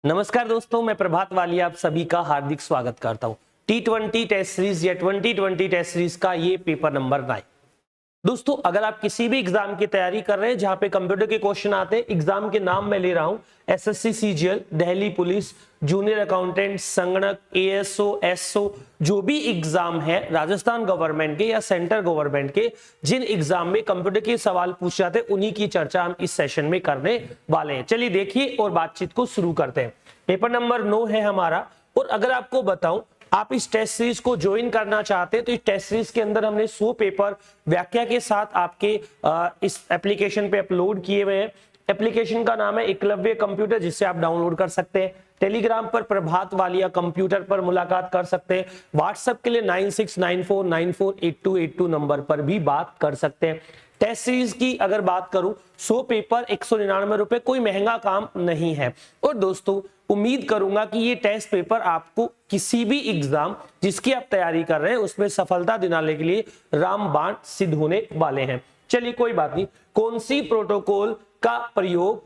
नमस्कार दोस्तों, मैं प्रभात वालिया आप सभी का हार्दिक स्वागत करता हूं। T20 टेस्ट सीरीज या 2020 टेस्ट सीरीज का ये पेपर नंबर 9। दोस्तों, अगर आप किसी भी एग्जाम की तैयारी कर रहे हैं जहां पे कंप्यूटर के क्वेश्चन आते हैं, एग्जाम के नाम मैं ले रहा हूं SSC CGL, Delhi police, junior accountant, संगणक, एएसओ, एसओ, जो भी एग्जाम है राजस्थान गवर्नमेंट के या सेंट्रल गवर्नमेंट के, जिन एग्जाम में कंप्यूटर के सवाल पूछ जाते हैं उन्हीं की चर्चा हम इस सेशन में करने वाले हैं। चलिए देखिए और बातचीत को शुरू करते हैं। पेपर नंबर 9 है हमारा। और अगर आपको बताऊं, आप इस टेस्ट सीरीज को ज्वाइन करना चाहते हैं तो इस टेस्ट सीरीज के अंदर हमने 100 पेपर व्याख्या के साथ आपके इस एप्लीकेशन पे अपलोड किए हुए हैं। एप्लीकेशन का नाम है एकलव्य कंप्यूटर, जिससे आप डाउनलोड कर सकते हैं। टेलीग्राम पर प्रभात वालिया कंप्यूटर पर मुलाकात कर सकते हैं। व्हाट्सएप के लिए 9694948282 नंबर पर भी बात कर सकते हैं। टेस्ट सीरीज की अगर बात करूं, 100 पेपर 199 रुपए, कोई महंगा काम नहीं है। और दोस्तों, उम्मीद करूंगा कि ये टेस्ट पेपर आपको किसी भी एग्जाम जिसकी आप तैयारी कर रहे हैं उसमें सफलता दिलाने के लिए रामबाण सिद्ध होने वाले हैं। चलिए कोई बात नहीं। कौन सी प्रोटोकॉल का प्रयोग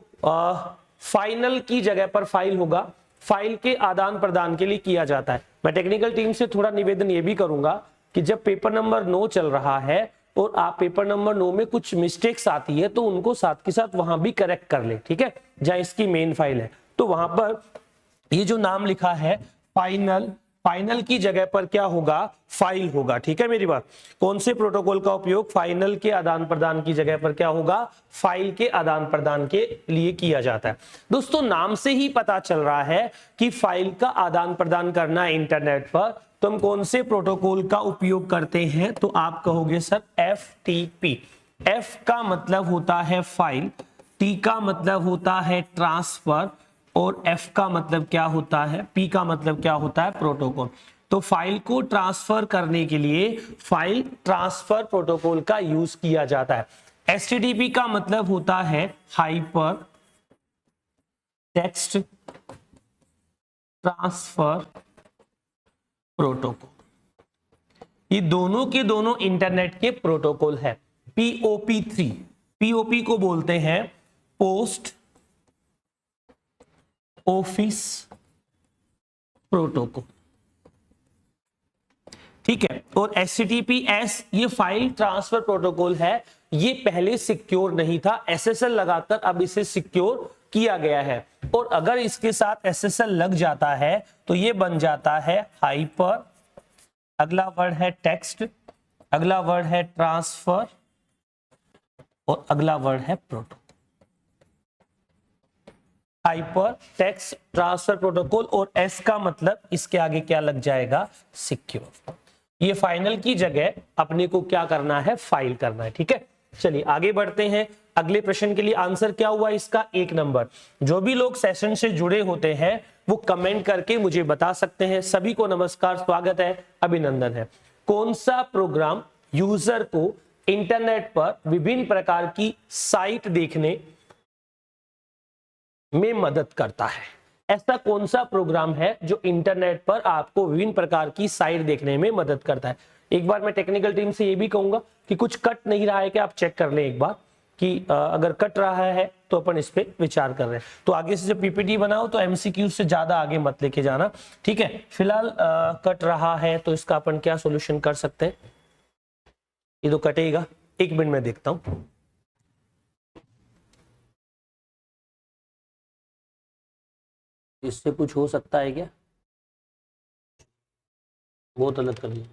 फाइनल की जगह पर फाइल होगा, फाइल के आदान प्रदान के लिए किया जाता है। मैं टेक्निकल टीम से थोड़ा निवेदन ये भी करूंगा कि जब पेपर नंबर 9 चल रहा है और आप पेपर नंबर 9 में कुछ मिस्टेक्स आती है तो उनको साथ के साथ वहां भी करेक्ट कर ले, ठीक है। जहां इसकी मेन फाइल है तो वहां पर ये जो नाम लिखा है फाइनल, फाइनल की जगह पर क्या होगा, फाइल होगा, ठीक है मेरी बात। कौन से प्रोटोकॉल का उपयोग फाइनल के आदान प्रदान की जगह पर क्या होगा, फाइल के आदान प्रदान के लिए किया जाता है। दोस्तों, नाम से ही पता चल रहा है कि फाइल का आदान प्रदान करना है इंटरनेट पर, तो हम कौन से प्रोटोकॉल का उपयोग करते हैं, तो आप कहोगे सर FTP। F का मतलब होता है फाइल, T का मतलब होता है ट्रांसफर और F का मतलब क्या होता है, P का मतलब क्या होता है, प्रोटोकॉल। तो फाइल को ट्रांसफर करने के लिए फाइल ट्रांसफर प्रोटोकॉल का यूज किया जाता है। HTTP का मतलब होता है हाइपर टेक्स्ट ट्रांसफर प्रोटोकॉल। ये दोनों के दोनों इंटरनेट के प्रोटोकॉल है। POP3, POP को बोलते हैं पोस्ट ऑफिस प्रोटोकॉल, ठीक है। और HTTPS ये फाइल ट्रांसफर प्रोटोकॉल है। ये पहले सिक्योर नहीं था, SSL लगाकर अब इसे सिक्योर किया गया है। और अगर इसके साथ SSL लग जाता है तो ये बन जाता है हाइपर, अगला वर्ड है टेक्स्ट, अगला वर्ड है ट्रांसफर और अगला वर्ड है protocol. Hyper text transfer protocol और S का मतलब इसके आगे क्या लग जाएगा, सिक्योर। ये फाइनल की जगह अपने को क्या करना है, फाइल करना है, ठीक है। चलिए आगे बढ़ते हैं। अगले प्रश्न के लिए आंसर क्या हुआ इसका, 1 नंबर। जो भी लोग सेशन से जुड़े होते हैं वो कमेंट करके मुझे बता सकते हैं। सभी को नमस्कार, स्वागत है, अभिनंदन है। कौन सा प्रोग्राम यूजर को इंटरनेट पर विभिन्न प्रकार की साइट देखने में मदद करता है? ऐसा कौन सा प्रोग्राम है जो इंटरनेट पर आपको विभिन्न प्रकार की साइट देखने में मदद करता है? एक बार मैं टेक्निकल टीम से ये भी कहूंगा कि कुछ कट नहीं रहा है कि आप चेक कर लें एक बार कि अगर कट रहा है तो अपन इस पे विचार कर रहे हैं। तो आगे से जब पीपीटी बनाओ तो एमसीक्यू से ज्यादा आगे मत लेके जाना, ठीक है। फिलहाल कट रहा है तो इसका अपन क्या सोल्यूशन कर सकते हैं। ये तो कटेगा, 1 मिनट में देखता हूं। इससे कुछ हो सकता है क्या, बहुत अलग कर लिया।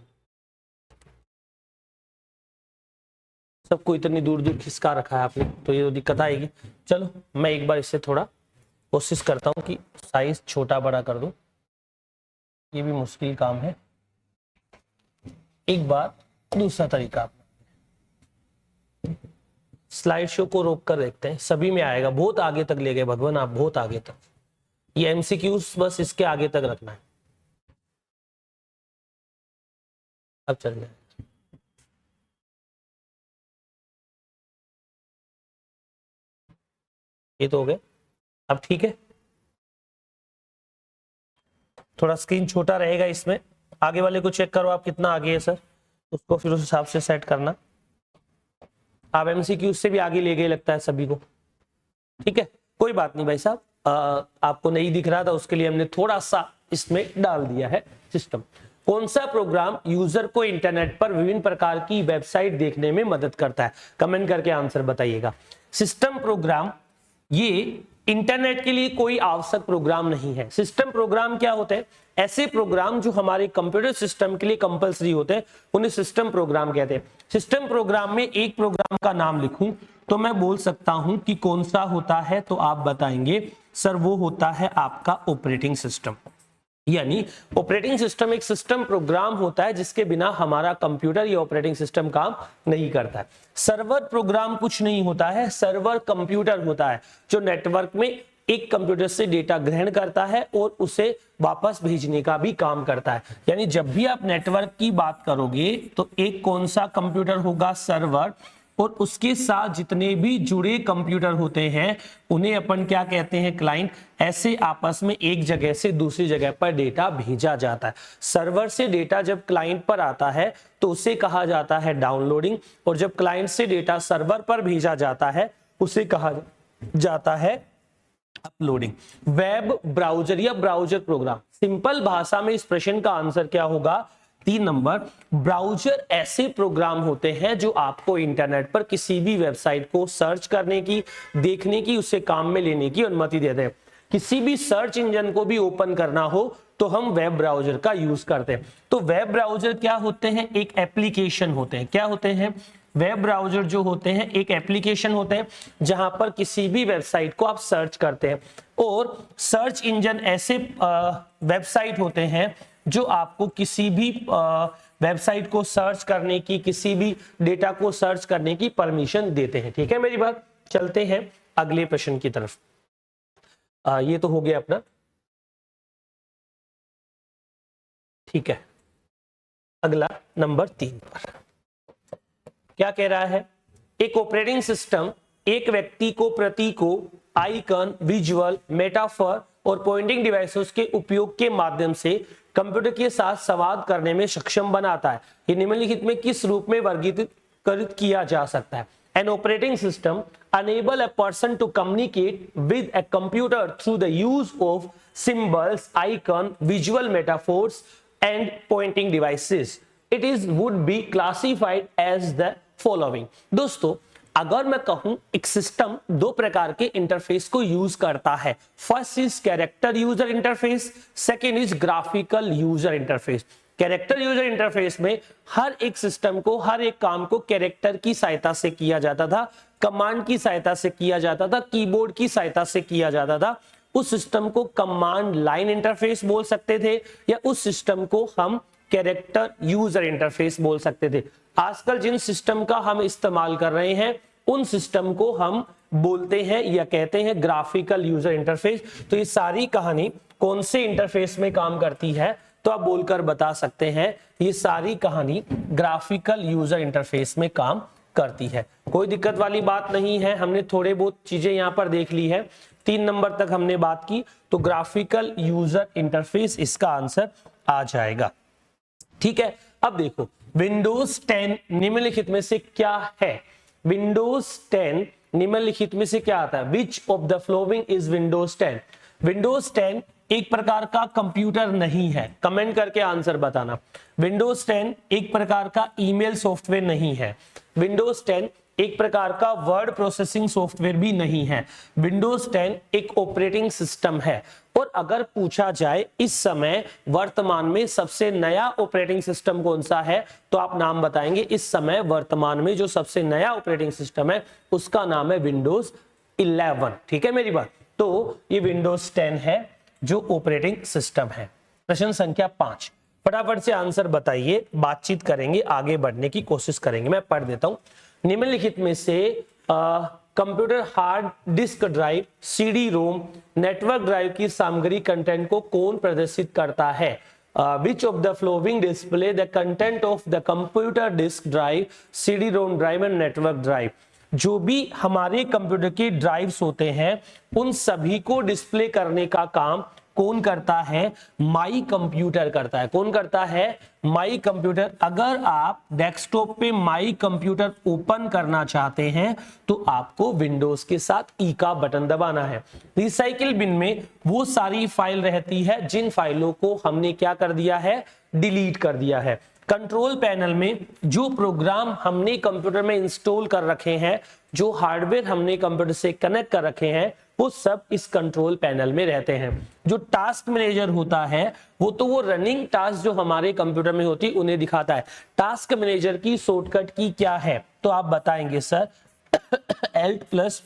सबको इतनी दूर दूर खिसका रखा है आपने, तो ये तो दिक्कत आएगी। चलो मैं एक बार इससे थोड़ा कोशिश करता हूँ कि साइज छोटा बड़ा कर दूं, ये भी मुश्किल काम है। एक बार दूसरा तरीका, स्लाइड शो को रोक कर देखते हैं, सभी में आएगा। बहुत आगे तक ले गए भगवान आप, बहुत आगे तक। ये एमसीक्यूज बस इसके आगे तक रखना है, अब चल जाए। ये तो हो गए, अब ठीक है। थोड़ा स्क्रीन छोटा रहेगा इसमें, आगे वाले को चेक करो आप कितना आगे है सर, उसको फिर उस हिसाब से सेट करना। आप एमसीक्यू से भी आगे ले गए लगता है सभी को, ठीक है। कोई बात नहीं भाई साहब, आपको नहीं दिख रहा था, उसके लिए हमने थोड़ा सा इसमें डाल दिया है सिस्टम। कौन सा प्रोग्राम यूजर को इंटरनेट पर विभिन्न प्रकार की वेबसाइट देखने में मदद करता है? कमेंट करके आंसर बताइएगा। सिस्टम प्रोग्राम ये इंटरनेट के लिए कोई आवश्यक प्रोग्राम नहीं है। सिस्टम प्रोग्राम क्या होते हैं? ऐसे प्रोग्राम जो हमारे कंप्यूटर सिस्टम के लिए कंपलसरी होते हैं, उन्हें सिस्टम प्रोग्राम कहते हैं। सिस्टम प्रोग्राम में एक प्रोग्राम का नाम लिखूं तो मैं बोल सकता हूं कि कौन सा होता है, तो आप बताएंगे सर वो होता है आपका ऑपरेटिंग सिस्टम। यानी ऑपरेटिंग सिस्टम एक सिस्टम प्रोग्राम होता है जिसके बिना हमारा कंप्यूटर या ऑपरेटिंग सिस्टम काम नहीं करता है। सर्वर प्रोग्राम कुछ नहीं होता है, सर्वर कंप्यूटर होता है जो नेटवर्क में एक कंप्यूटर से डेटा ग्रहण करता है और उसे वापस भेजने का भी काम करता है। यानी जब भी आप नेटवर्क की बात करोगे तो एक कौन सा कंप्यूटर होगा? सर्वर, और उसके साथ जितने भी जुड़े कंप्यूटर होते हैं उन्हें अपन क्या कहते हैं? क्लाइंट। ऐसे आपस में एक जगह से दूसरी जगह पर डेटा भेजा जाता है। सर्वर से डेटा जब क्लाइंट पर आता है तो उसे कहा जाता है डाउनलोडिंग, और जब क्लाइंट से डेटा सर्वर पर भेजा जाता है उसे कहा जाता है अपलोडिंग। वेब ब्राउजर या ब्राउजर प्रोग्राम, सिंपल भाषा में इस प्रश्न का आंसर क्या होगा? 3 नंबर। ब्राउजर ऐसे प्रोग्राम होते हैं जो आपको इंटरनेट पर किसी भी वेबसाइट को सर्च करने की, देखने की, उसे काम में लेने की अनुमति देते हैं। किसी भी सर्च इंजन को भी ओपन करना हो तो हम वेब ब्राउजर का यूज करते हैं। तो वेब ब्राउजर क्या होते हैं? एक एप्लीकेशन होते हैं। क्या होते हैं? वेब ब्राउजर जो होते हैं एक एप्लीकेशन होते हैं जहां पर किसी भी वेबसाइट को आप सर्च करते हैं। और सर्च इंजन ऐसे वेबसाइट होते हैं जो आपको किसी भी वेबसाइट को सर्च करने की, किसी भी डेटा को सर्च करने की परमिशन देते हैं। ठीक है मेरी बात? चलते हैं अगले प्रश्न की तरफ। ये तो हो गया अपना, ठीक है। अगला नंबर 3 पर क्या कह रहा है? एक ऑपरेटिंग सिस्टम एक व्यक्ति को प्रतीकों, आइकन, विजुअल, मेटाफर और पॉइंटिंग डिवाइसेस के उपयोग के माध्यम से कंप्यूटर के साथ संवाद करने में सक्षम बनाता है। ये निम्नलिखित में किस रूप में वर्गीकृत किया जा सकता है? An operating system enable a person to communicate with a computer through the use of symbols, icon, visual metaphors and pointing devices. It would be classified as the following. दोस्तों, अगर मैं कहूं एक सिस्टम 2 प्रकार के इंटरफेस को use करता है। First is character user interface, second is graphical user interface. Character user interface में हर एक सिस्टम को, हर एक काम को कैरेक्टर की सहायता से किया जाता था, कमांड की सहायता से किया जाता था, कीबोर्ड की सहायता से किया जाता था। उस सिस्टम को कमांड लाइन इंटरफेस बोल सकते थे या उस सिस्टम को हम कैरेक्टर यूजर इंटरफेस बोल सकते थे। आजकल जिन सिस्टम का हम इस्तेमाल कर रहे हैं उन सिस्टम को हम बोलते हैं या कहते हैं ग्राफिकल यूजर इंटरफेस। तो ये सारी कहानी कौन से इंटरफेस में काम करती है? तो आप बोलकर बता सकते हैं ये सारी कहानी ग्राफिकल यूजर इंटरफेस में काम करती है। कोई दिक्कत वाली बात नहीं है। हमने थोड़े बहुत चीजें यहां पर देख ली है। 3 नंबर तक हमने बात की, तो ग्राफिकल यूजर इंटरफेस इसका आंसर आ जाएगा। ठीक है, अब देखो विंडोज 10 निम्नलिखित में से क्या है? विंडोज 10 निम्नलिखित में से क्या आता है? Which of the following is Windows 10? Windows 10 एक प्रकार का कंप्यूटर नहीं है। कमेंट करके आंसर बताना। विंडोज 10 एक प्रकार का ईमेल सॉफ्टवेयर नहीं है। विंडोज 10 एक प्रकार का वर्ड प्रोसेसिंग सॉफ्टवेयर भी नहीं है। विंडोज 10 एक ऑपरेटिंग सिस्टम है। और अगर पूछा जाए इस समय वर्तमान में सबसे नया ऑपरेटिंग सिस्टम कौन सा है, तो आप नाम बताएंगे। इस समय वर्तमान में जो सबसे नया ऑपरेटिंग सिस्टम है उसका नाम है विंडोज 11। ठीक है मेरी बात? तो ये विंडोज 10 है जो ऑपरेटिंग सिस्टम है। प्रश्न संख्या 5, फटाफट से आंसर बताइए, बातचीत करेंगे, आगे बढ़ने की कोशिश करेंगे। मैं पढ़ देता हूं। निम्नलिखित में से computer hard disk drive, CD ROM, network drive की सामग्री कंटेंट को कौन प्रदर्शित करता है? Which of the following display the content of the computer disk drive, CD ROM drive and network drive. जो भी हमारे कंप्यूटर के ड्राइव्स होते हैं उन सभी को डिस्प्ले करने का काम कौन करता है? माई कंप्यूटर करता है। कौन करता है? My computer. अगर आप डेस्कटॉप पे माई कंप्यूटर ओपन करना चाहते हैं तो आपको विंडोज के साथ ई का बटन दबाना है। रिसाइकिल बिन में वो सारी फाइल रहती है जिन फाइलों को हमने क्या कर दिया है? डिलीट कर दिया है। कंट्रोल पैनल में जो प्रोग्राम हमने कंप्यूटर में इंस्टॉल कर रखे हैं, जो हार्डवेयर हमने कंप्यूटर से कनेक्ट कर रखे हैं, वो सब इस कंट्रोल पैनल में रहते हैं। जो टास्क मैनेजर होता है वो रनिंग टास्क जो हमारे कंप्यूटर में होती है उन्हें दिखाता है। टास्क मैनेजर की शॉर्टकट की क्या है? तो आप बताएंगे sir Alt plus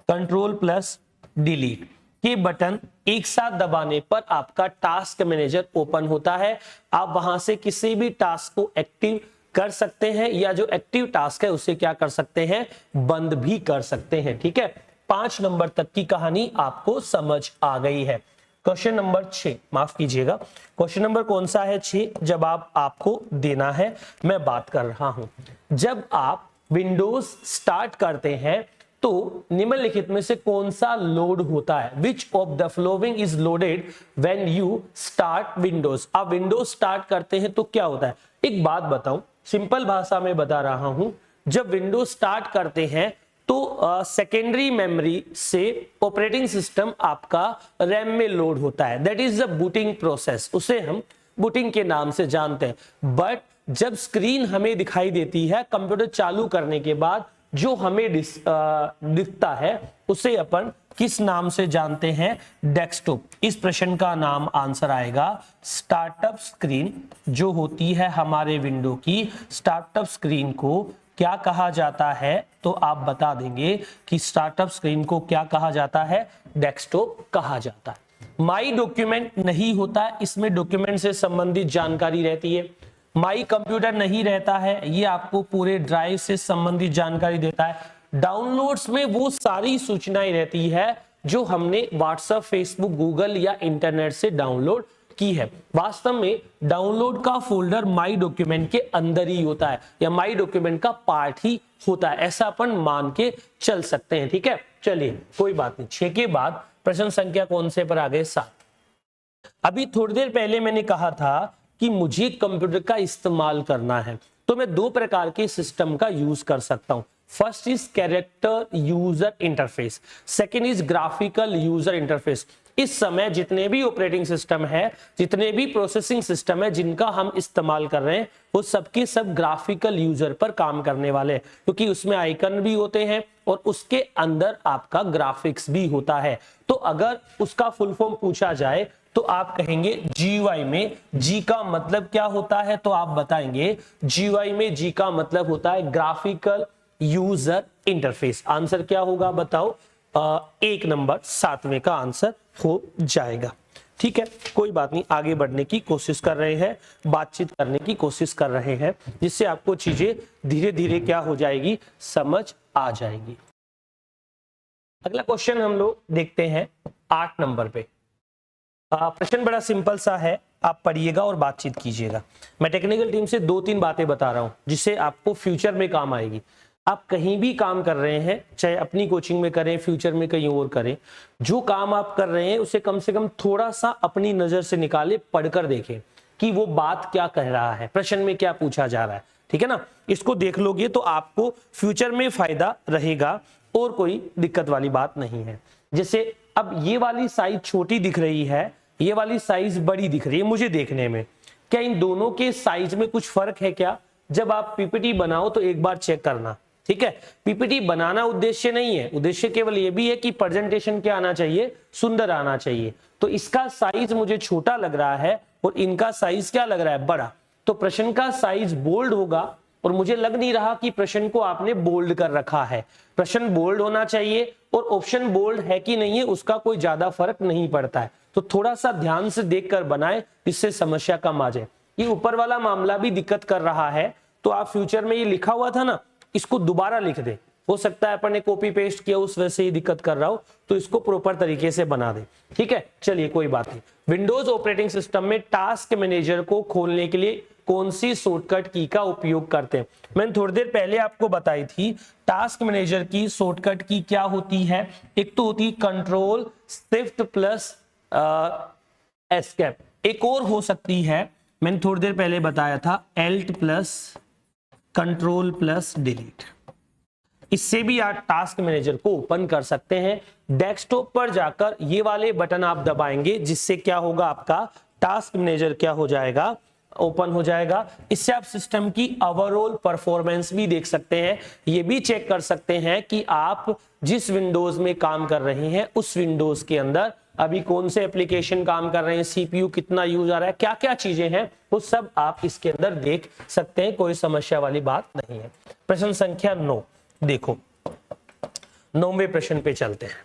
control plus delete के बटन एक साथ दबाने पर आपका टास्क मैनेजर ओपन होता है। आप वहां से किसी भी टास्क को एक्टिव कर सकते हैं या जो एक्टिव टास्क है उसे क्या कर सकते हैं? बंद भी कर सकते हैं। ठीक है, 5 नंबर तक की कहानी आपको समझ आ गई है। क्वेश्चन नंबर 6, माफ कीजिएगा, क्वेश्चन नंबर कौन सा है? 6। जब आपको देना है, मैं बात कर रहा हूं, जब आप विंडोज स्टार्ट करते हैं तो निम्नलिखित में से कौन सा लोड होता है? Which of the following is loaded when you start Windows? आप विंडोज स्टार्ट करते हैं तो क्या होता है? एक बात बताऊं, सिंपल भाषा में बता रहा हूं, जब विंडोज स्टार्ट करते हैं तो सेकेंडरी मेमोरी से ऑपरेटिंग सिस्टम आपका रैम में लोड होता है। That is the booting process, उसे हम बूटिंग के नाम से जानते हैं। बट जब स्क्रीन हमें दिखाई देती है कंप्यूटर चालू करने के बाद, जो हमें दिखता है उसे अपन किस नाम से जानते हैं? डेस्कटॉप। इस प्रश्न का नाम आंसर आएगा स्टार्टअप स्क्रीन। जो होती है हमारे विंडो की स्टार्टअप स्क्रीन को क्या कहा जाता है? तो आप बता देंगे कि स्टार्टअप स्क्रीन को क्या कहा जाता है? डेस्कटॉप कहा जाता है। माई डॉक्यूमेंट नहीं होता है, इसमें डॉक्यूमेंट से संबंधित जानकारी रहती है। माई कंप्यूटर नहीं रहता है, ये आपको पूरे ड्राइव से संबंधित जानकारी देता है। डाउनलोड्स में वो सारी सूचनाएं रहती है जो हमने व्हाट्सएप, फेसबुक, गूगल या इंटरनेट से डाउनलोड की है। वास्तव में डाउनलोड का फोल्डर माई डॉक्यूमेंट के अंदर ही होता है या माई डॉक्यूमेंट का पार्ट ही होता है, ऐसा अपन मान के चल सकते हैं। ठीक है, चलिए कोई बात नहीं। 6 के बाद प्रश्न संख्या कौन से पर आ गए? 7। अभी थोड़ी देर पहले मैंने कहा था कि मुझे कंप्यूटर का इस्तेमाल करना है तो मैं 2 प्रकार के सिस्टम का यूज कर सकता हूं। First is character user interface, second is graphical user interface. इस समय जितने भी ऑपरेटिंग सिस्टम है, जितने भी प्रोसेसिंग सिस्टम है जिनका हम इस्तेमाल कर रहे हैं, वो सबके सब ग्राफिकल यूजर पर काम करने वाले हैं, क्योंकि उसमें आइकन भी होते हैं और उसके अंदर आपका ग्राफिक्स भी होता है। तो अगर उसका फुल फॉर्म पूछा जाए तो आप कहेंगे GUI में जी का मतलब क्या होता है? तो आप बताएंगे GUI में जी का मतलब होता है ग्राफिकल यूजर इंटरफेस। आंसर क्या होगा बताओ? 1 नंबर 7वें का आंसर हो जाएगा। ठीक है, कोई बात नहीं, आगे बढ़ने की कोशिश कर रहे हैं, बातचीत करने की कोशिश कर रहे हैं, जिससे आपको चीजें धीरे धीरे क्या हो जाएगी? समझ आ जाएगी। अगला क्वेश्चन हम लोग देखते हैं 8 नंबर पे। प्रश्न बड़ा सिंपल सा है, आप पढ़िएगा और बातचीत कीजिएगा। मैं टेक्निकल टीम से 2-3 बातें बता रहा हूं जिससे आपको फ्यूचर में काम आएगी। आप कहीं भी काम कर रहे हैं, चाहे अपनी कोचिंग में करें, फ्यूचर में कहीं और करें, जो काम आप कर रहे हैं उसे कम से कम थोड़ा सा अपनी नजर से निकाले, पढ़कर देखें कि वो बात क्या कह रहा है, प्रश्न में क्या पूछा जा रहा है। ठीक है ना, इसको देख लोगे तो आपको फ्यूचर में फायदा रहेगा और कोई दिक्कत वाली बात नहीं है। जैसे अब ये वाली साइज छोटी दिख रही है, ये वाली साइज बड़ी दिख रही है मुझे देखने में, क्या इन दोनों के साइज में कुछ फर्क है क्या? जब आप पीपीटी बनाओ तो एक बार चेक करना। ठीक है, पीपीटी बनाना उद्देश्य नहीं है, उद्देश्य केवल ये भी है कि प्रेजेंटेशन क्या आना चाहिए? सुंदर आना चाहिए। तो इसका साइज मुझे छोटा लग रहा है और इनका साइज क्या लग रहा है? बड़ा। तो प्रश्न का साइज बोल्ड होगा और मुझे लग नहीं रहा कि प्रश्न को आपने बोल्ड कर रखा है। प्रश्न बोल्ड होना चाहिए और ऑप्शन बोल्ड है कि नहीं है उसका कोई ज्यादा फर्क नहीं पड़ता है। तो थोड़ा सा ध्यान से देखकर बनाएं जिससे समस्या कम आ जाए। ये ऊपर वाला मामला भी दिक्कत कर रहा है तो आप फ्यूचर में ये लिखा हुआ था ना, इसको दोबारा लिख दे। हो सकता है अपन ने कॉपी पेस्ट किया उस वजह से ही दिक्कत कर रहा हो, तो इसको प्रॉपर तरीके से बना दे। ठीक है, चलिए कोई बात नहीं। विंडोज ऑपरेटिंग सिस्टम में टास्क मैनेजर को खोलने के लिए कौन सी शॉर्टकट की का उपयोग करते हैं? मैंने थोड़ी देर पहले आपको बताई थी टास्क मैनेजर की शॉर्टकट की क्या होती है। एक तो होती है कंट्रोल शिफ्ट प्लस एस्केप। एक और हो सकती है, मैंने थोड़ी देर पहले बताया था, Alt plus control plus delete. इससे भी आप टास्क मैनेजर को ओपन कर सकते हैं। डेस्कटॉप पर जाकर ये वाले बटन आप दबाएंगे, जिससे क्या होगा, आपका टास्क मैनेजर क्या हो जाएगा, ओपन हो जाएगा। इससे आप सिस्टम की ओवरऑल परफॉर्मेंस भी देख सकते हैं। ये भी चेक कर सकते हैं कि आप जिस विंडोज में काम कर रहे हैं उस विंडोज के अंदर अभी कौन से एप्लीकेशन काम कर रहे हैं, सीपीयू कितना यूज आ रहा है, क्या क्या चीजें हैं, वो सब आप इसके अंदर देख सकते हैं। कोई समस्या वाली बात नहीं है। प्रश्न संख्या 9 देखो, 9वें प्रश्न पे चलते हैं।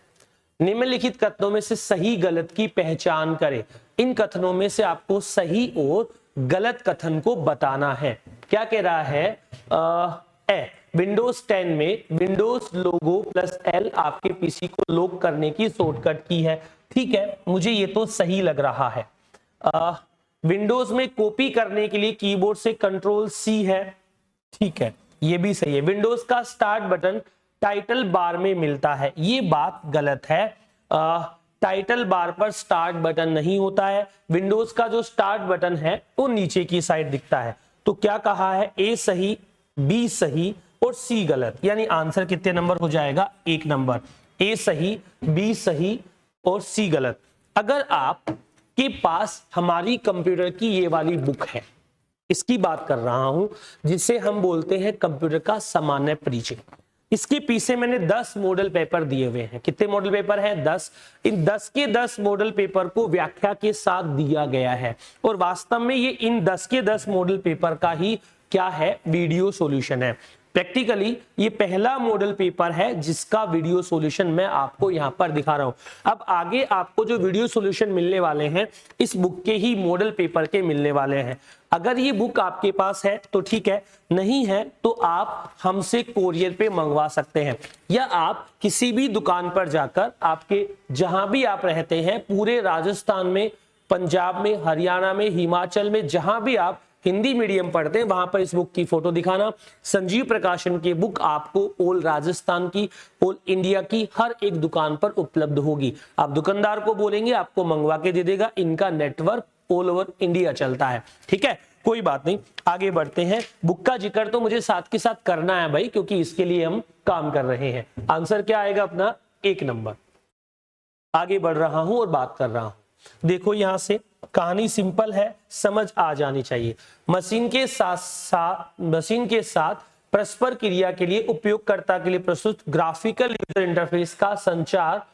निम्नलिखित कथनों में से सही गलत की पहचान करें। इन कथनों में से आपको सही और गलत कथन को बताना है। क्या कह रहा है, विंडोज 10 में विंडोज लोगो प्लस एल आपके पीसी को लॉक करने की शॉर्टकट की है। ठीक है, मुझे ये तो सही लग रहा है। विंडोज में कॉपी करने के लिए कीबोर्ड से कंट्रोल सी है। ठीक है, ये भी सही है। विंडोज का स्टार्ट बटन टाइटल बार में मिलता है, ये बात गलत है। टाइटल बार पर स्टार्ट बटन नहीं होता है। विंडोज का जो स्टार्ट बटन है वो नीचे की साइड दिखता है। तो क्या कहा है, ए सही, बी सही और सी गलत, यानी आंसर कितने नंबर हो जाएगा, 1 नंबर। ए सही, बी सही और सी गलत। अगर आप के पास हमारी कंप्यूटर की ये वाली बुक है, इसकी बात कर रहा हूं, जिसे हम बोलते हैं कंप्यूटर का सामान्य परिचय, इसके पीछे मैंने 10 मॉडल पेपर दिए हुए हैं। कितने मॉडल पेपर हैं, 10। इन 10 के 10 मॉडल पेपर को व्याख्या के साथ दिया गया है और वास्तव में ये इन 10 के 10 मॉडल पेपर का ही क्या है, वीडियो सॉल्यूशन है। प्रैक्टिकली ये पहला मॉडल पेपर है जिसका वीडियो सॉल्यूशन मैं आपको यहां पर दिखा रहा हूं। अब आगे आपको जो वीडियो सॉल्यूशन मिलने वाले हैं इस बुक के ही मॉडल पेपर के मिलने वाले हैं। अगर ये बुक आपके पास है तो ठीक है, नहीं है तो आप हमसे कोरियर पे मंगवा सकते हैं, या आप किसी भी दुकान पर जाकर, आपके जहां भी आप रहते हैं, पूरे राजस्थान में, पंजाब में, हरियाणा में, हिमाचल में, जहां भी आप हिंदी मीडियम पढ़ते हैं वहां पर इस बुक की फोटो दिखाना। संजीव प्रकाशन की बुक आपको ऑल राजस्थान की, ऑल इंडिया की हर एक दुकान पर उपलब्ध होगी। आप दुकानदार को बोलेंगे, आपको मंगवा के दे देगा। इनका नेटवर्क ऑल ओवर इंडिया चलता है। ठीक है, कोई बात नहीं, आगे बढ़ते हैं। बुक का जिक्र तो मुझे साथ के साथ करना है भाई, क्योंकि इसके लिए हम काम कर रहे हैं। आंसर क्या आएगा अपना, 1 नंबर। आगे बढ़ रहा हूं और बात कर रहा हूं। देखो यहां से कहानी सिंपल है, समझ आ जानी चाहिए। मशीन के साथ परस्पर क्रिया के लिए उपयोगकर्ता के लिए प्रस्तुत ग्राफिकल यूजर इंटरफेस का संचार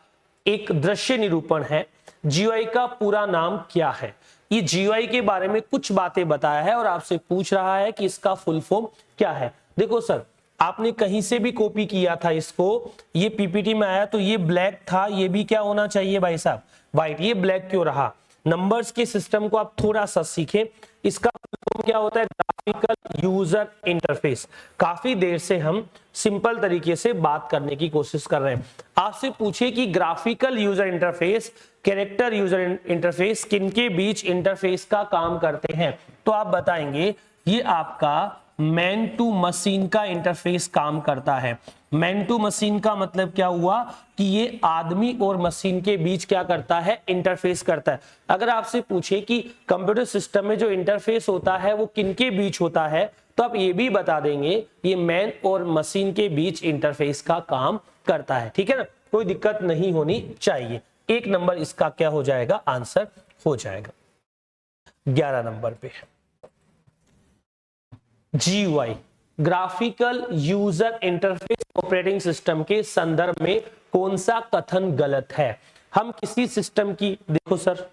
एक दृश्य निरूपण है। जीयूआई का पूरा नाम क्या है। ये जीयूआई के बारे में कुछ बातें बताया है और आपसे पूछ रहा है कि इसका फुल फॉर्म क्या है। देखो सर, आपने कहीं से भी कॉपी किया था इसको, ये पीपीटी में आया तो ये ब्लैक था, ये भी क्या होना चाहिए भाई साहब, व्हाइट। ये ब्लैक क्यों रहा, नंबर्स के सिस्टम को आप थोड़ा सा सीखें। इसका क्या होता है, ग्राफिकल यूजर इंटरफेस। काफी देर से हम सिंपल तरीके से बात करने की कोशिश कर रहे हैं। आपसे पूछे कि graphical user interface, character user interface किनके बीच इंटरफेस का काम करते हैं, तो आप बताएंगे ये आपका मैन टू मशीन का इंटरफेस काम करता है। मैन टू मशीन का मतलब क्या हुआ कि ये आदमी और मशीन के बीच क्या करता है, इंटरफेस करता है। अगर आपसे पूछे कि कंप्यूटर सिस्टम में जो इंटरफेस होता है वो किनके बीच होता है, तो आप ये भी बता देंगे ये मैन और मशीन के बीच इंटरफेस का काम करता है। ठीक है ना, कोई दिक्कत नहीं होनी चाहिए। 1 नंबर इसका क्या हो जाएगा, आंसर हो जाएगा। 11 नंबर पे GUI, graphical user interface operating system के संदर्भ में कौन सा कथन गलत है। हम किसी सिस्टम की, देखो सर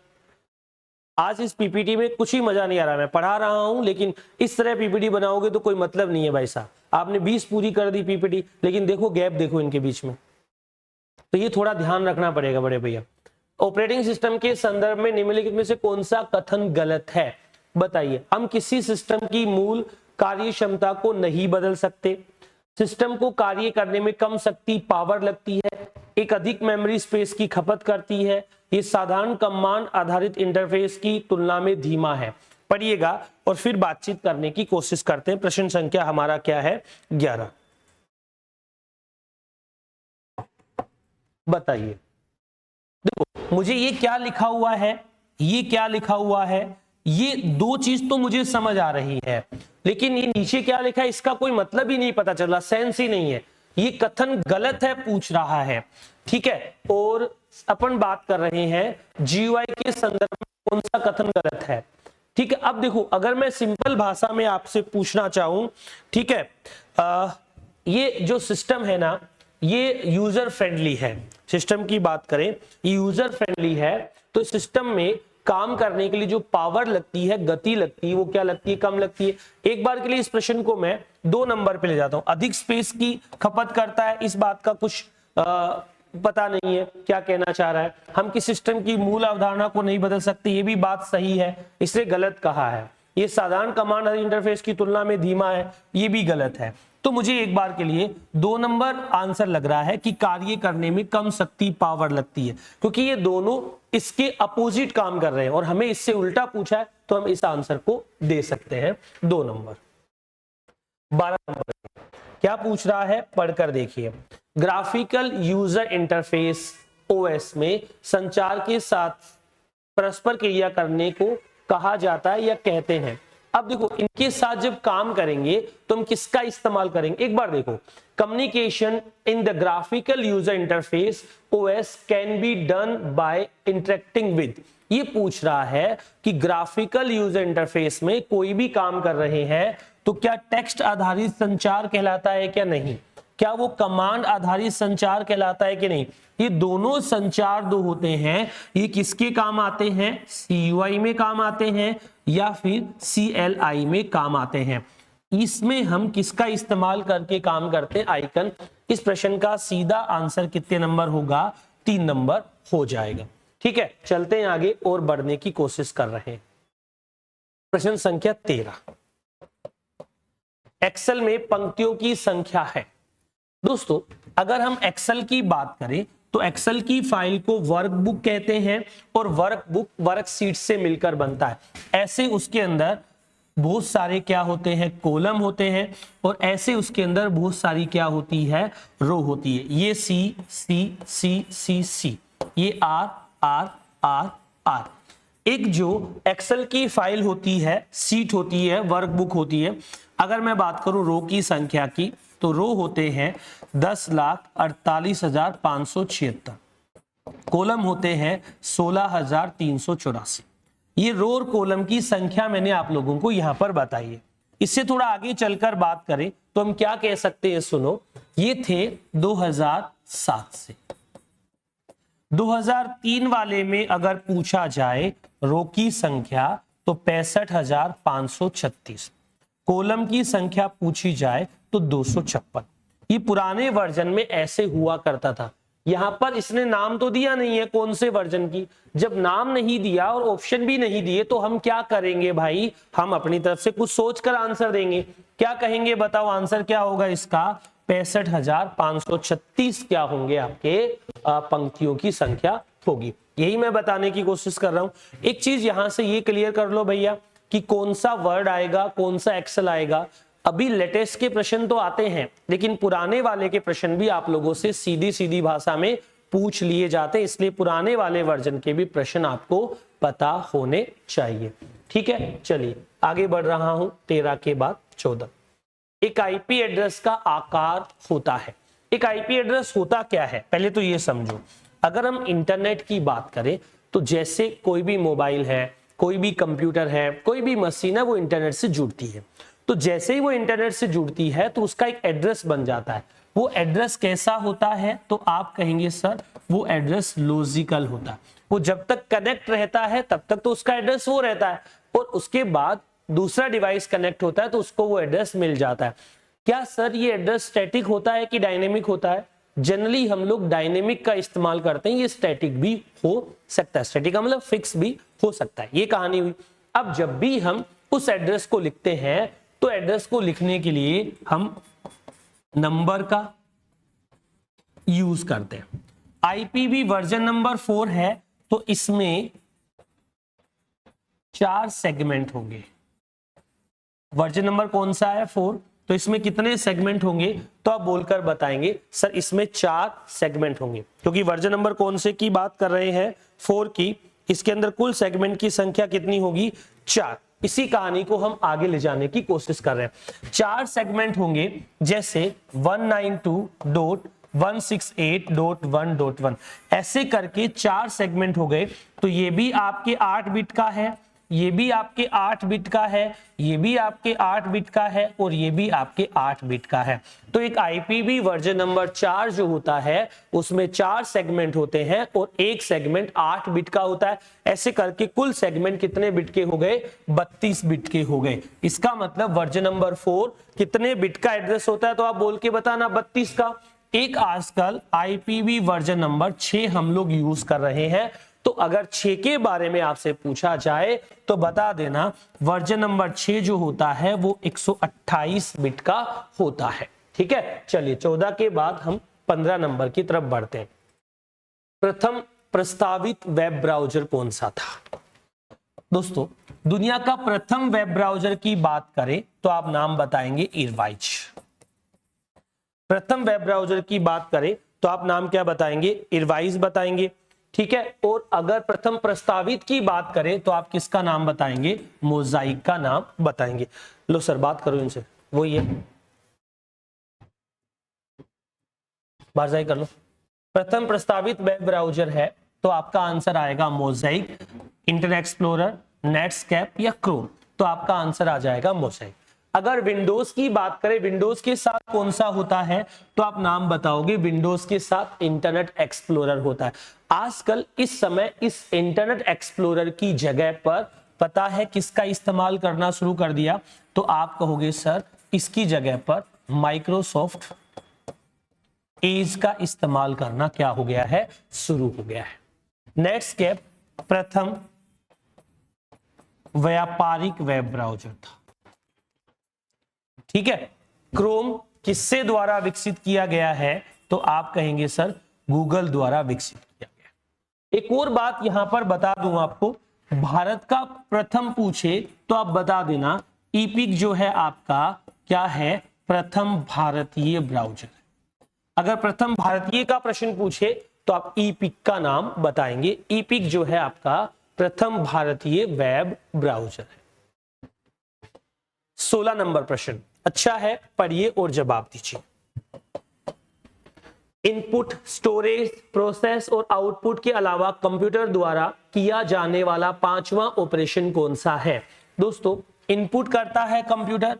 आज इस पीपीटी में कुछ ही मजा नहीं आ रहा, मैं पढ़ा रहा हूं लेकिन इस तरह पीपीटी बनाओगे तो कोई मतलब नहीं है भाई साहब। आपने 20 पूरी कर दी पीपीटी, लेकिन देखो गैप देखो इनके बीच में, तो ये थोड़ा ध्यान रखना पड़ेगा बड़े भैया। ऑपरेटिंग सिस्टम के संदर्भ में निम्नलिखित में से कौन सा कथन गलत है, बताइए। हम किसी सिस्टम की मूल कार्य क्षमता को नहीं बदल सकते, सिस्टम को कार्य करने में कम शक्ति पावर लगती है, एक अधिक मेमोरी स्पेस की खपत करती है, ये साधारण कमांड आधारित इंटरफेस की तुलना में धीमा है। पढ़िएगा और फिर बातचीत करने की कोशिश करते हैं। प्रश्न संख्या हमारा क्या है, 11। बताइए। देखो मुझे ये क्या लिखा हुआ है, ये क्या लिखा हुआ है, ये दो चीज तो मुझे समझ आ रही है, लेकिन ये नीचे क्या लिखा है इसका कोई मतलब ही नहीं पता चल रहा, सेंस ही नहीं है, ये कथन गलत है पूछ रहा है। ठीक है, और अपन बात कर रहे हैं जीवाई के संदर्भ में कौन सा कथन गलत है। ठीक है, अब देखो अगर मैं सिंपल भाषा में आपसे पूछना चाहूं, ठीक है, ये जो सिस्टम है ना ये यूजर फ्रेंडली है, सिस्टम की बात करें ये यूजर फ्रेंडली है, तो सिस्टम में काम करने के लिए जो पावर लगती है, गति लगती है, वो क्या लगती है, कम लगती है। एक बार के लिए इस प्रश्न को मैं 2 नंबर पे ले जाता हूं, अधिक स्पेस की खपत करता है, इस बात का कुछ पता नहीं है क्या कहना चाह रहा है, हम किस सिस्टम की मूल अवधारणा को नहीं बदल सकते, ये भी बात सही है, इसलिए गलत कहा है। ये साधारण कमांड इंटरफेस की तुलना में धीमा है, ये भी गलत है। तो मुझे एक बार के लिए 2 नंबर आंसर लग रहा है कि कार्य करने में कम शक्ति पावर लगती है, क्योंकि ये दोनों इसके अपोजिट काम कर रहे हैं और हमें इससे उल्टा पूछा है, तो हम इस आंसर को दे सकते हैं 2 नंबर। 12 नंबर क्या पूछ रहा है पढ़कर देखिए। ग्राफिकल यूजर इंटरफेस ओएस में संचार के साथ परस्पर क्रिया करने को कहा जाता है या कहते हैं। अब देखो इनके साथ जब काम करेंगे तो हम किसका इस्तेमाल करेंगे, एक बार देखो, communication in the graphical user interface OS can be done by interacting with. ये पूछ रहा है कि ग्राफिकल यूजर इंटरफेस में कोई भी काम कर रहे हैं तो क्या टेक्स्ट आधारित संचार कहलाता है क्या नहीं, क्या वो कमांड आधारित संचार कहलाता है कि नहीं। ये दोनों संचार दो होते हैं, ये किसके काम आते हैं, CUI में काम आते हैं या फिर CLI में काम आते हैं। इसमें हम किसका इस्तेमाल करके काम करते हैं, आइकन। इस प्रश्न का सीधा आंसर कितने नंबर होगा, 3 नंबर हो जाएगा। ठीक है, चलते हैं आगे और बढ़ने की कोशिश कर रहे हैं। प्रश्न संख्या 13, एक्सेल में पंक्तियों की संख्या है। दोस्तों अगर हम एक्सेल की बात करें तो एक्सेल की फाइल को वर्कबुक कहते हैं और वर्कबुक वर्कशीट से मिलकर बनता है। ऐसे उसके अंदर बहुत सारे क्या होते हैं, कॉलम होते हैं, और ऐसे उसके अंदर बहुत सारी क्या होती है, रो होती है। ये सी सी सी सी सी, ये आर आर आर आर। एक जो एक्सेल की फाइल होती है, सीट होती है, वर्कबुक होती है, अगर मैं बात करूं रो की संख्या की तो रो होते हैं 10,48,576, कॉलम होते हैं 16,384। ये रो और कॉलम की संख्या मैंने आप लोगों को यहां पर बताई है। इससे थोड़ा आगे चलकर बात करें तो हम क्या कह सकते हैं, सुनो, ये थे 2007 से। 2003 वाले में अगर पूछा जाए रो की संख्या तो 65,536, कॉलम की संख्या पूछी जाए तो 256। ये पुराने वर्जन में ऐसे हुआ करता था। यहां पर इसने नाम तो दिया नहीं है कौन से वर्जन की, जब नाम नहीं दिया और ऑप्शन भी नहीं दिए तो हम क्या करेंगे भाई, हम अपनी तरफ से कुछ सोचकर आंसर देंगे। क्या कहेंगे बताओ, आंसर क्या होगा इसका, 65,536 क्या होंगे आपके पंक्तियों की संख्या होगी। यही मैं बताने की कोशिश कर रहा हूं। एक चीज यहां से ये क्लियर कर लो भैया कि कौन सा वर्ड आएगा, कौन सा एक्सेल आएगा। अभी लेटेस्ट के प्रश्न तो आते हैं, लेकिन पुराने वाले के प्रश्न भी आप लोगों से सीधी सीधी भाषा में पूछ लिए जाते हैं, इसलिए पुराने वाले वर्जन के भी प्रश्न आपको पता होने चाहिए। ठीक है, चलिए आगे बढ़ रहा हूं। 13 के बाद 14, एक आईपी एड्रेस का आकार होता है। एक आईपी एड्रेस होता क्या है, पहले तो ये समझो। अगर हम इंटरनेट की बात करें तो जैसे कोई भी मोबाइल है, कोई भी कंप्यूटर है, कोई भी मशीन है, वो इंटरनेट से जुड़ती है। तो जैसे ही वो इंटरनेट से जुड़ती है तो उसका एक एड्रेस बन जाता है। वो एड्रेस कैसा होता है, तो आप कहेंगे सर वो एड्रेस लॉजिकल होता है। वो जब तक कनेक्ट रहता है तब तक तो उसका एड्रेस वो रहता है, और उसके बाद दूसरा डिवाइस कनेक्ट होता है तो उसको वो एड्रेस मिल जाता है। क्या सर ये एड्रेस स्टैटिक होता है कि डायनेमिक होता है? जनरली हम लोग डायनेमिक का इस्तेमाल करते हैं, ये स्टैटिक भी हो सकता है, स्टैटिक का मतलब फिक्स भी हो सकता है। ये कहानी हुई। अब जब भी हम उस एड्रेस को लिखते हैं तो एड्रेस को लिखने के लिए हम नंबर का यूज करते हैं। आईपीवी वर्जन नंबर 4 है तो इसमें 4 सेगमेंट होंगे। वर्जन नंबर कौन सा है, 4, तो इसमें कितने सेगमेंट होंगे, तो आप बोलकर बताएंगे सर इसमें 4 सेगमेंट होंगे, क्योंकि वर्जन नंबर कौन से की बात कर रहे हैं, 4 की। इसके अंदर कुल सेगमेंट की संख्या कितनी होगी, 4। इसी कहानी को हम आगे ले जाने की कोशिश कर रहे हैं। 4 सेगमेंट होंगे, जैसे 192.168.1.1 ऐसे करके 4 सेगमेंट हो गए। तो ये भी आपके 8 बिट का है, ये भी आपके 8 बिट का है, ये भी आपके 8 बिट का है, और ये भी आपके 8 बिट का है। तो एक IPV वर्जन नंबर 4 जो होता है उसमें 4 सेगमेंट होते हैं और एक सेगमेंट 8 बिट का होता है। ऐसे करके कुल सेगमेंट कितने बिट के हो गए, 32 बिट के हो गए। इसका मतलब वर्जन नंबर 4 कितने बिट का एड्रेस होता है, तो आप बोल के बताना, 32 का। एक आजकल IPV वर्जन नंबर 6 हम लोग यूज कर रहे हैं, तो अगर 6 के बारे में आपसे पूछा जाए तो बता देना वर्जन नंबर 6 जो होता है वो 128 बिट का होता है। ठीक है, चलिए 14 के बाद हम 15 नंबर की तरफ बढ़ते हैं। प्रथम प्रस्तावित वेब ब्राउज़र कौन सा था? दोस्तों, दुनिया का प्रथम वेब ब्राउज़र की बात करें तो आप नाम बताएंगे इरवाइज। प्रथम वेब ब्राउज़र की बात करें तो आप नाम क्या बताएंगे, इरवाइज बताएंगे। ठीक है, और अगर प्रथम प्रस्तावित की बात करें तो आप किसका नाम बताएंगे, मोज़ाइक का नाम बताएंगे। लो सर बात करो इनसे, वो ये बारजाई कर लो। प्रथम प्रस्तावित वेब ब्राउज़र है तो आपका आंसर आएगा मोज़ाइक, इंटरनेट एक्सप्लोरर, नेटस्केप या क्रोम, तो आपका आंसर आ जाएगा मोज़ाइक। अगर विंडोज की बात करें, विंडोज के साथ कौन सा होता है, तो आप नाम बताओगे, विंडोज के साथ इंटरनेट एक्सप्लोरर होता है। आजकल इस समय इस इंटरनेट एक्सप्लोरर की जगह पर पता है किसका इस्तेमाल करना शुरू कर दिया, तो आप कहोगे सर इसकी जगह पर माइक्रोसॉफ्ट एज का इस्तेमाल करना क्या हो गया है, शुरू हो गया है। नेटस्केप प्रथम व्यापारिक वेब ब्राउज़र था। ठीक है, क्रोम किससे द्वारा विकसित किया गया है, तो आप कहेंगे सर गूगल द्वारा विकसित किया गया। एक और बात यहां पर बता दूं आपको, भारत का प्रथम पूछे तो आप बता देना ईपिक जो है आपका क्या है, प्रथम भारतीय ब्राउज़र। अगर प्रथम भारतीय का प्रश्न पूछे तो आप ईपिक का नाम बताएंगे। ईपिक जो है आपका प्रथम भारतीय वेब ब्राउज़र है। 16 नंबर प्रश्न अच्छा है, पढ़िए और जवाब दीजिए। इनपुट, स्टोरेज, प्रोसेस और आउटपुट के अलावा कंप्यूटर द्वारा किया जाने वाला 5वां ऑपरेशन कौन सा है? दोस्तों, इनपुट करता है कंप्यूटर,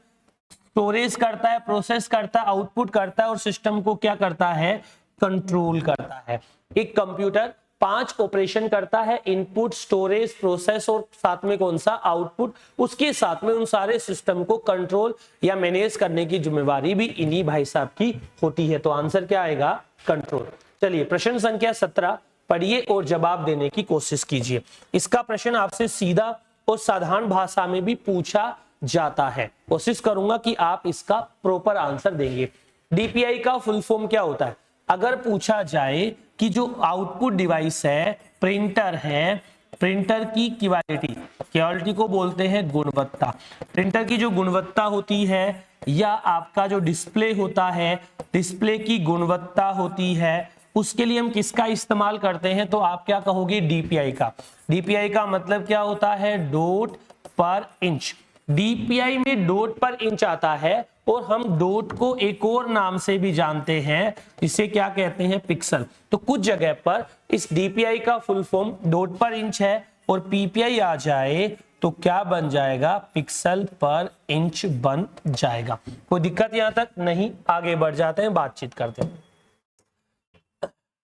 स्टोरेज करता है, प्रोसेस करता है, आउटपुट करता है और सिस्टम को क्या करता है, कंट्रोल करता है। एक कंप्यूटर 5 ऑपरेशन करता है, इनपुट, स्टोरेज, प्रोसेस और साथ में कौन सा, आउटपुट। उसके साथ में उन सारे सिस्टम को कंट्रोल या मैनेज करने की जिम्मेवारी भी इन्हीं भाई साहब की होती है। तो आंसर क्या आएगा, कंट्रोल। चलिए प्रश्न संख्या 17 पढ़िए और जवाब देने की कोशिश कीजिए। इसका प्रश्न आपसे सीधा और साधारण भाषा में भी पूछा जाता है। कोशिश करूंगा कि आप इसका प्रॉपर आंसर देंगे। डीपीआई का फुल फॉर्म क्या होता है? अगर पूछा जाए कि जो आउटपुट डिवाइस है, प्रिंटर है, प्रिंटर की क्वालिटी को बोलते हैं गुणवत्ता। प्रिंटर की जो गुणवत्ता होती है या आपका जो डिस्प्ले होता है, डिस्प्ले की गुणवत्ता होती है, उसके लिए हम किसका इस्तेमाल करते हैं? तो आप क्या कहोगे, डीपीआई का। डीपीआई का मतलब क्या होता है, डॉट पर इंच। डीपीआई में डॉट पर इंच आता है और हम डॉट को एक और नाम से भी जानते हैं, जिसे क्या कहते हैं, पिक्सल। तो कुछ जगह पर इस डीपीआई का फुल फॉर्म डॉट पर इंच है और पीपीआई आ जाए तो क्या बन जाएगा, पिक्सल पर इंच बन जाएगा। कोई दिक्कत यहां तक नहीं, आगे बढ़ जाते हैं, बातचीत करते हैं।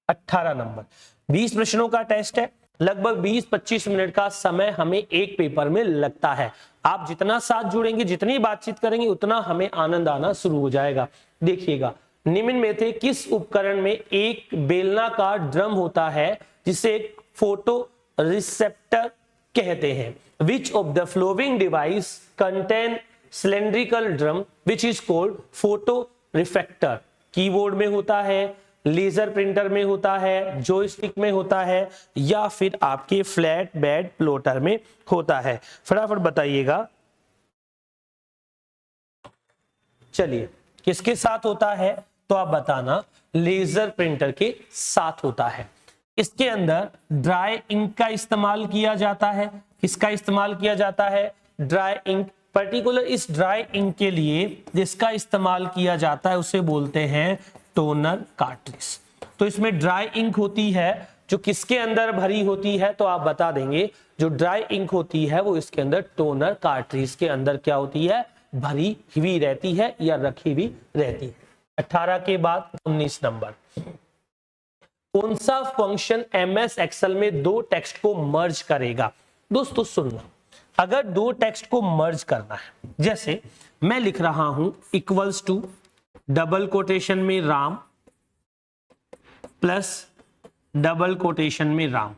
18 नंबर 20 प्रश्नों का टेस्ट है। लगभग 20-25 मिनट का समय हमें एक पेपर में लगता है। आप जितना साथ जुड़ेंगे, जितनी बातचीत करेंगे, उतना हमें आनंद आना शुरू हो जाएगा। देखिएगा, निम्न में से किस उपकरण में एक बेलनाकार ड्रम होता है जिसे एक फोटो रिसेप्टर कहते हैं? Which of the following device contain cylindrical drum which is called photo reflector? Keyboard में होता है, लेजर प्रिंटर में होता है, जॉयस्टिक में होता है या फिर आपके फ्लैट बेड प्लॉटर में होता है? फटाफट बताइएगा। चलिए किसके साथ होता है तो आप बताना, लेजर प्रिंटर के साथ होता है। इसके अंदर ड्राई इंक का इस्तेमाल किया जाता है। किसका इस्तेमाल किया जाता है? Dry ink. पर्टिकुलर इस ड्राई इंक के लिए जिसका इस्तेमाल किया जाता है उसे बोलते हैं टोनर कार्ट्रिज। तो इसमें ड्राई इंक होती है जो किसके अंदर भरी होती है तो आप बता देंगे, जो ड्राई इंक होती है वो इसके अंदर टोनर कार्ट्रिज के अंदर क्या होती है? भरी हुई रहती है या रखी हुई रहती है। 18 के बाद 19 नंबर, कौन सा फंक्शन MS एक्सेल में दो टेक्स्ट को मर्ज करेगा? दोस्तों सुनना, अगर दो टेक्स्ट को मर्ज करना है, जैसे मैं लिख रहा हूं इक्वल्स टू डबल कोटेशन में राम प्लस डबल कोटेशन में राम।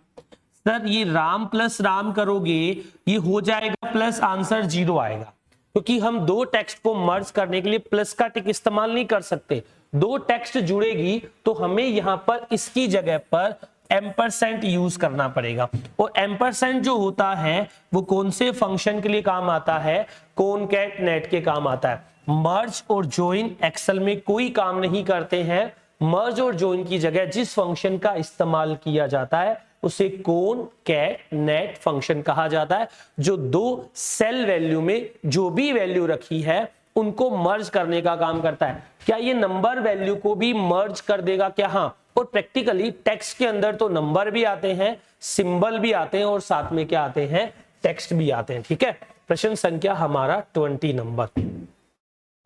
सर ये राम प्लस राम करोगे ये हो जाएगा प्लस, आंसर 0 आएगा, क्योंकि हम दो टेक्स्ट को मर्ज करने के लिए प्लस का टिक इस्तेमाल नहीं कर सकते। दो टेक्स्ट जुड़ेगी तो हमें यहां पर इसकी जगह पर एम्परसेंट यूज करना पड़ेगा। और एम्परसेंट जो होता है वो कौन से फंक्शन के लिए काम आता है? कॉनकैट नेट के काम आता है। मर्ज और ज्वाइन एक्सेल में कोई काम नहीं करते हैं। मर्ज और ज्वाइन की जगह जिस फंक्शन का इस्तेमाल किया जाता है उसे कॉनकैट नेट फंक्शन कहा जाता है, जो दो सेल वैल्यू में जो भी वैल्यू रखी है उनको मर्ज करने का काम करता है। क्या ये नंबर वैल्यू को भी मर्ज कर देगा क्या? हाँ। और प्रैक्टिकली टेक्स्ट के अंदर तो नंबर भी आते हैं, सिंबल भी आते हैं और साथ में क्या आते हैं? टेक्स्ट भी आते हैं। ठीक है, प्रश्न संख्या हमारा 20 नंबर।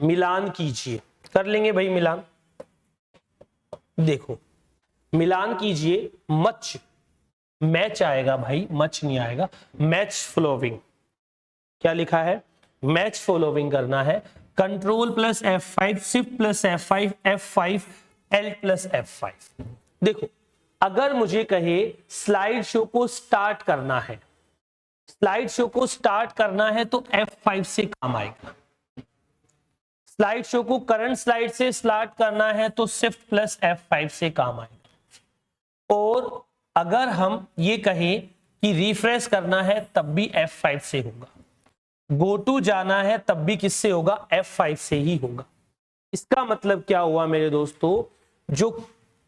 मिलान कीजिए, कर लेंगे भाई मिलान। देखो मिलान कीजिए, मच मैच आएगा भाई, मच नहीं आएगा। मैच फॉलोइंग, क्या लिखा है? मैच फॉलोइंग करना है। Control plus F5, shift plus F5, F5, L plus F5। देखो अगर मुझे कहे स्लाइड शो को स्टार्ट करना है, स्लाइड शो को स्टार्ट करना है तो F5 से काम आएगा। स्लाइड शो को करंट स्लाइड से स्टार्ट करना है तो शिफ्ट प्लस F5 से काम आएगा। और अगर हम ये कहें कि रिफ्रेश करना है तब भी F5 से होगा। गो टू जाना है तब भी किससे होगा? F5 से ही होगा। इसका मतलब क्या हुआ मेरे दोस्तों? जो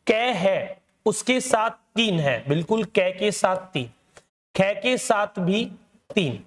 कै है उसके साथ 3 है, बिल्कुल कै के साथ 3, कै के साथ भी 3,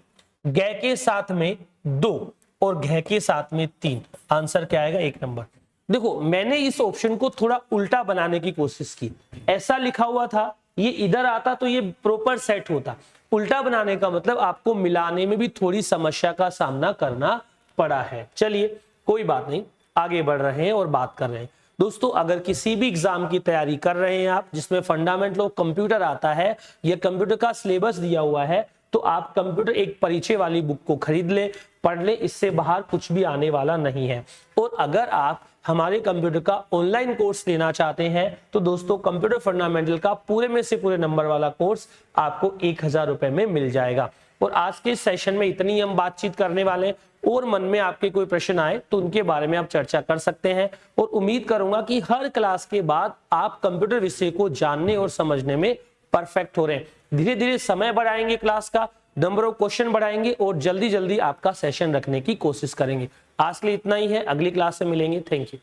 गै के साथ में 2 और घै के साथ में 3। आंसर क्या आएगा? 1 नंबर। देखो मैंने इस ऑप्शन को थोड़ा उल्टा बनाने की कोशिश की। ऐसा लिखा हुआ था, ये इधर आता तो ये प्रॉपर सेट होता। उल्टा बनाने का मतलब आपको मिलाने में भी थोड़ी समस्या का सामना करना पड़ा है। चलिए कोई बात नहीं, आगे बढ़ रहे हैं और बात कर रहे हैं। दोस्तों अगर किसी भी एग्जाम की तैयारी कर रहे हैं आप, जिसमें फंडामेंटल ऑफ कंप्यूटर आता है या कंप्यूटर का सिलेबस दिया हुआ है, तो आप कंप्यूटर एक परिचय वाली बुक को खरीद ले, पढ़ ले, इससे बाहर कुछ भी आने वाला नहीं है। और अगर आप हमारे कंप्यूटर का ऑनलाइन कोर्स लेना चाहते हैं तो दोस्तों कंप्यूटर फंडामेंटल का पूरे में से पूरे नंबर वाला कोर्स आपको 1000 रुपए में मिल जाएगा। और आज के सेशन में इतनी हम बातचीत करने वाले हैं, और मन में आपके कोई प्रश्न आए तो उनके बारे में आप चर्चा कर सकते हैं। और उम्मीद करूंगा कि हर क्लास के बाद आप कंप्यूटर विषय को जानने और समझने में परफेक्ट हो रहे हैं। धीरे धीरे समय बढ़ाएंगे, क्लास का नंबर ऑफ क्वेश्चन बढ़ाएंगे और जल्दी जल्दी आपका सेशन रखने की कोशिश करेंगे। आज के लिए इतना ही है, अगली क्लास से मिलेंगे। Thank you.